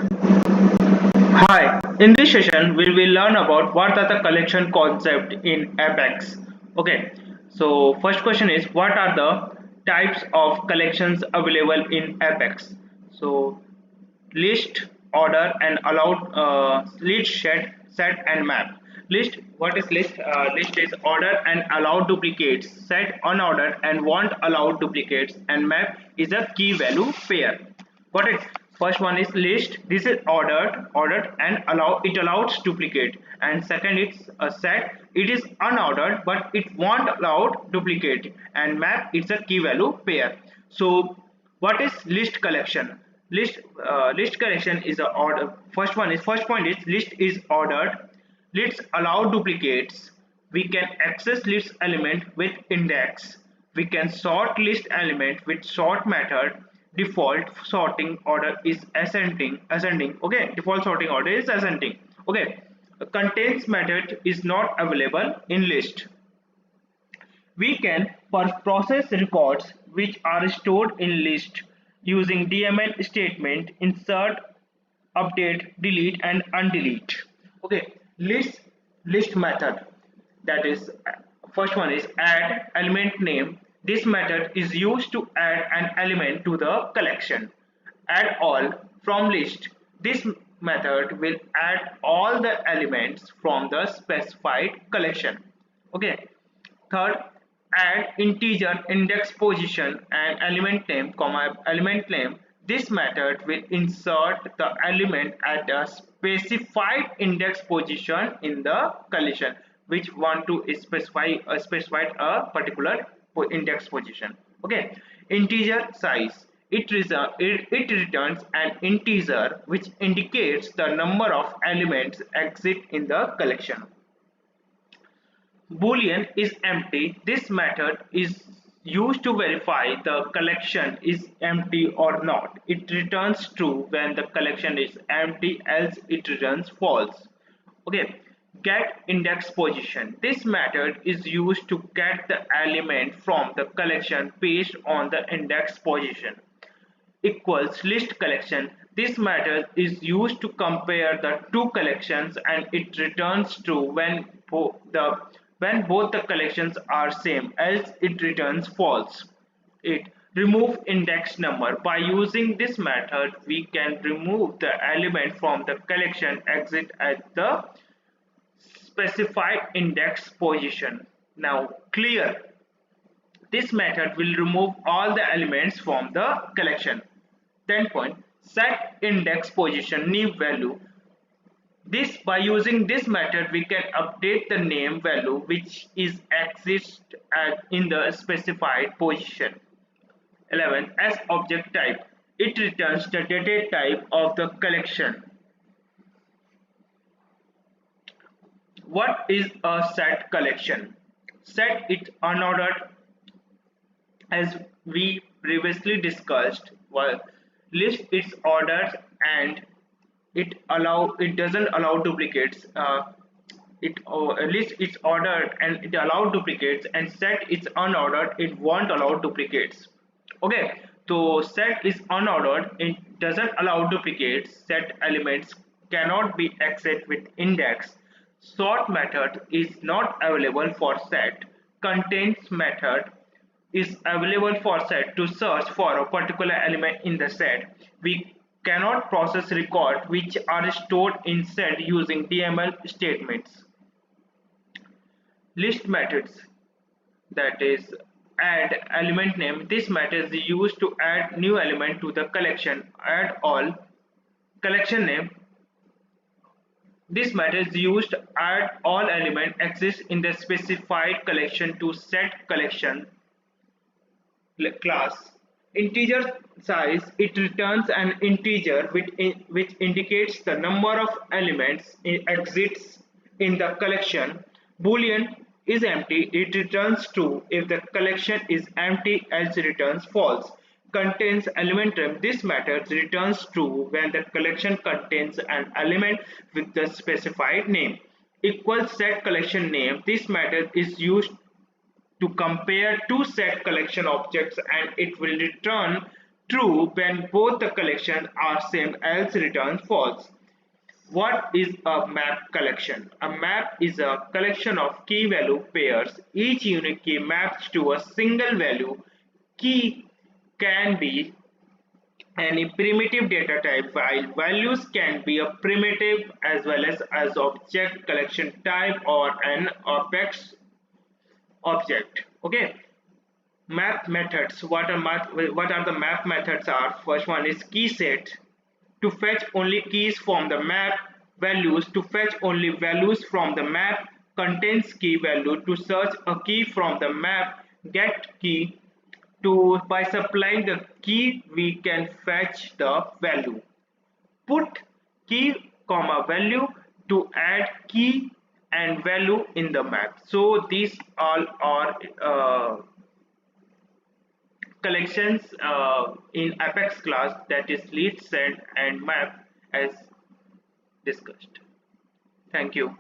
Hi, in this session we will learn about what are the collection concept in Apex. Okay, so first question is what are the types of collections available in Apex? So list, order and allowed list, set and map. List, what is list? List is order and allowed duplicates, set unordered and want allowed duplicates, and map is a key value pair. Got it? First one is list. This is ordered and allows duplicate. And second, it's a set. It is unordered, but it won't allow duplicate. And map, it's a key value pair. So, what is list collection? List collection is a order. First point is list is ordered. Lists allow duplicates. We can access list element with index. We can sort list element with sort method. Default sorting order is ascending. Okay, default sorting order is ascending. Okay, a contains method is not available in list. We can process records which are stored in list using DML statement insert, update, delete and undelete. Okay, list method, that is first one is add element name. This method is used to add an element to the collection. Add all from list. This method will add all the elements from the specified collection. Okay. Third, add integer index position and element name, comma element name. This method will insert the element at a specified index position in the collection, which want to specify a particular index position. Okay, integer size. It returns an integer which indicates the number of elements exist in the collection. Boolean is empty. This method is used to verify the collection is empty or not. It returns true when the collection is empty, else it returns false. Okay, get index position. This method is used to get the element from the collection based on the index position. Equals list collection. This method is used to compare the two collections and it returns true when both the collections are same, else it returns false. It remove index number. By using this method we can remove the element from the collection exit at the specified index position. Now clear. This method will remove all the elements from the collection. 10 point, set index position name value. This, by using this method we can update the name value which is exists in the specified position. 11, as object type, it returns the data type of the collection. What is a set collection? Set it unordered, as we previously discussed. Well, list its orders and it doesn't allow duplicates. It lists its ordered and it allow duplicates, and set its unordered, it won't allow duplicates. Okay, so set is unordered, it doesn't allow duplicates. Set elements cannot be accessed with index. Sort method is not available for set. Contains method is available for set to search for a particular element in the set. We cannot process records which are stored in set using DML statements. List methods, that is add element name. This method is used to add new element to the collection. Add all collection name. This method is used to add all element exist in the specified collection to set collection class. Integer size, it returns an integer which indicates the number of elements exists in the collection. Boolean is empty, it returns true if the collection is empty, else returns false. Contains element name. This method returns true when the collection contains an element with the specified name. Equals set collection name. This method is used to compare two set collection objects and it will return true when both the collections are same, else returns false. What is a map collection? A map is a collection of key value pairs. Each unique key maps to a single value. Key can be any primitive data type, while values can be a primitive as well as object collection type or an apex object. Okay. Map methods. What are the map methods are? First one is key set, to fetch only keys from the map. Values, to fetch only values from the map. Contains key value, to search a key from the map. Get key, to by supplying the key we can fetch the value. Put key comma value, to add key and value in the map. So these all are collections in Apex class, that is lead, set and map, as discussed. Thank you.